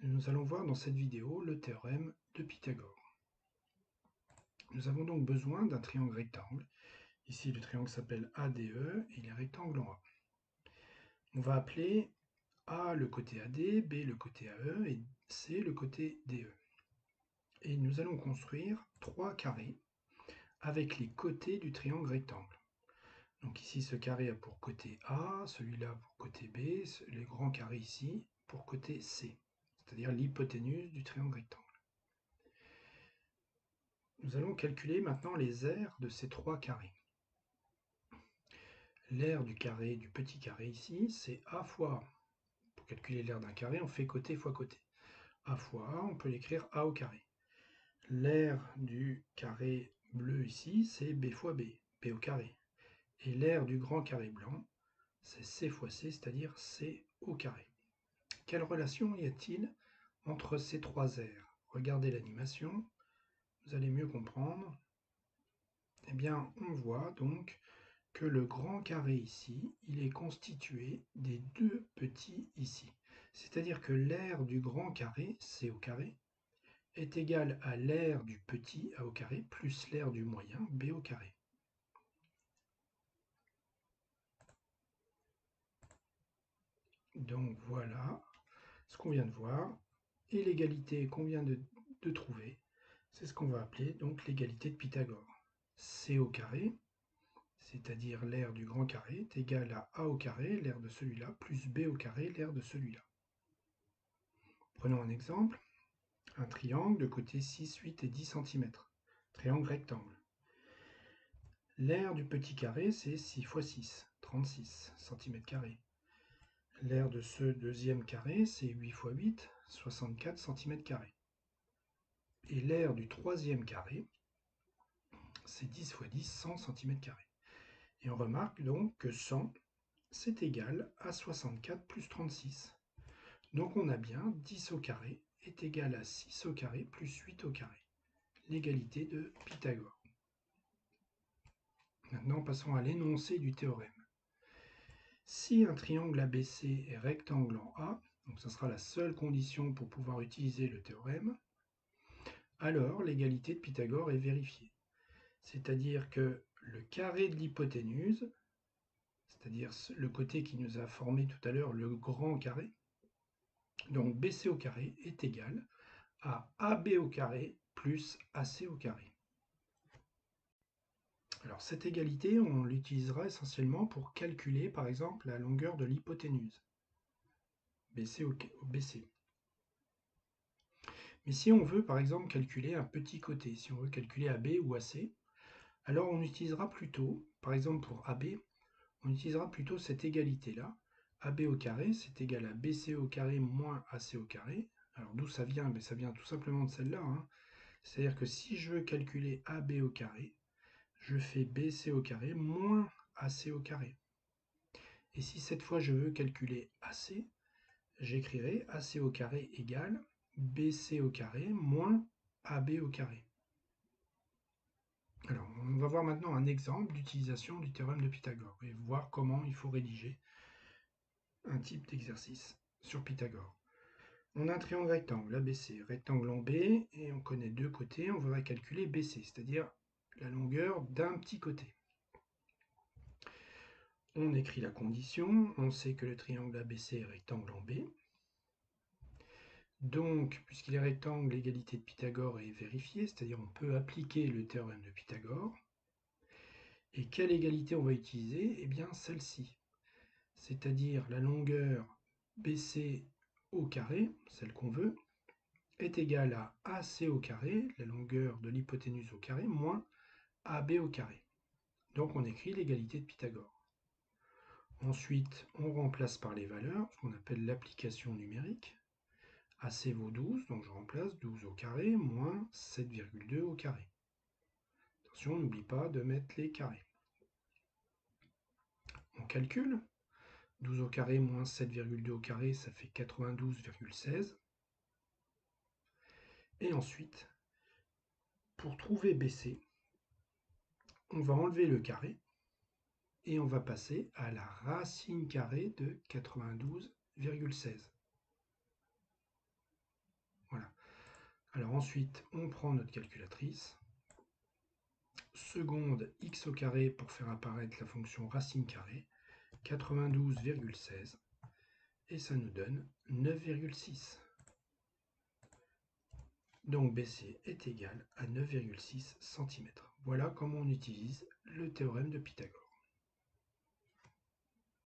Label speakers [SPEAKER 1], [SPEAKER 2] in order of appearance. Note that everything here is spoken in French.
[SPEAKER 1] Nous allons voir dans cette vidéo le théorème de Pythagore. Nous avons donc besoin d'un triangle rectangle. Ici, le triangle s'appelle ADE et il est rectangle en A. On va appeler A le côté AD, B le côté AE et C le côté DE. Et nous allons construire trois carrés avec les côtés du triangle rectangle. Donc ici, ce carré a pour côté A, celui-là pour côté B, les grands carrés ici pour côté C, c'est-à-dire l'hypoténuse du triangle rectangle. Nous allons calculer maintenant les aires de ces trois carrés. L'aire du carré, du petit carré ici, c'est A fois, pour calculer l'aire d'un carré, on fait côté fois côté. A fois A, on peut l'écrire A au carré. L'aire du carré bleu ici, c'est B fois B, B au carré. Et l'aire du grand carré blanc, c'est C fois C, c'est-à-dire C au carré. Quelle relation y a-t-il entre ces trois aires? Regardez l'animation, vous allez mieux comprendre. Eh bien, on voit donc que le grand carré ici, il est constitué des deux petits ici. C'est-à-dire que l'aire du grand carré, C au carré, est égale à l'aire du petit A au carré plus l'aire du moyen B au carré. Donc voilà ce qu'on vient de voir. Et l'égalité qu'on vient de trouver, c'est ce qu'on va appeler donc l'égalité de Pythagore. C au carré, c'est-à-dire l'aire du grand carré, est égale à A au carré, l'aire de celui-là, plus B au carré, l'aire de celui-là. Prenons un exemple. Un triangle de côté 6, 8 et 10 cm. Triangle rectangle. L'aire du petit carré, c'est 6 fois 6, 36 cm². L'aire de ce deuxième carré, c'est 8 fois 8, 64 cm². Et l'aire du troisième carré, c'est 10 fois 10, 100 cm². Et on remarque donc que 100, c'est égal à 64 plus 36. Donc on a bien 10 au carré est égal à 6 au carré plus 8 au carré. L'égalité de Pythagore. Maintenant, passons à l'énoncé du théorème. Si un triangle ABC est rectangle en A, donc ce sera la seule condition pour pouvoir utiliser le théorème, alors l'égalité de Pythagore est vérifiée. C'est-à-dire que le carré de l'hypoténuse, c'est-à-dire le côté qui nous a formé tout à l'heure le grand carré, donc BC au carré est égal à AB au carré plus AC au carré. Alors cette égalité, on l'utilisera essentiellement pour calculer par exemple la longueur de l'hypoténuse, BC au BC. Mais si on veut par exemple calculer un petit côté, si on veut calculer AB ou AC, alors on utilisera plutôt, par exemple pour AB, on utilisera plutôt cette égalité-là. AB au carré, c'est égal à BC au carré moins AC au carré. Alors d'où ça vient? Ça vient tout simplement de celle-là. C'est-à-dire que si je veux calculer AB au carré, je fais BC au carré moins AC au carré. Et si cette fois je veux calculer AC, j'écrirai AC au carré égale BC au carré moins AB au carré. Alors, on va voir maintenant un exemple d'utilisation du théorème de Pythagore et voir comment il faut rédiger un type d'exercice sur Pythagore. On a un triangle rectangle, ABC, rectangle en B, et on connaît deux côtés, on va calculer BC, c'est-à-dire la longueur d'un petit côté. On écrit la condition, on sait que le triangle ABC est rectangle en B. Donc, puisqu'il est rectangle, l'égalité de Pythagore est vérifiée, c'est-à-dire on peut appliquer le théorème de Pythagore. Et quelle égalité on va utiliser? Eh bien celle-ci, c'est-à-dire la longueur BC au carré, celle qu'on veut, est égale à AC au carré, la longueur de l'hypoténuse au carré, moins AB au carré. Donc on écrit l'égalité de Pythagore. Ensuite, on remplace par les valeurs, ce qu'on appelle l'application numérique. AC vaut 12, donc je remplace 12 au carré moins 7,2 au carré. Attention, on n'oublie pas de mettre les carrés. On calcule. 12 au carré moins 7,2 au carré, ça fait 92,16. Et ensuite, pour trouver BC, on va enlever le carré et on va passer à la racine carrée de 92,16. Alors ensuite, on prend notre calculatrice. Seconde x au carré pour faire apparaître la fonction racine carrée, 92,16. Et ça nous donne 9,6. Donc BC est égal à 9,6 cm. Voilà comment on utilise le théorème de Pythagore.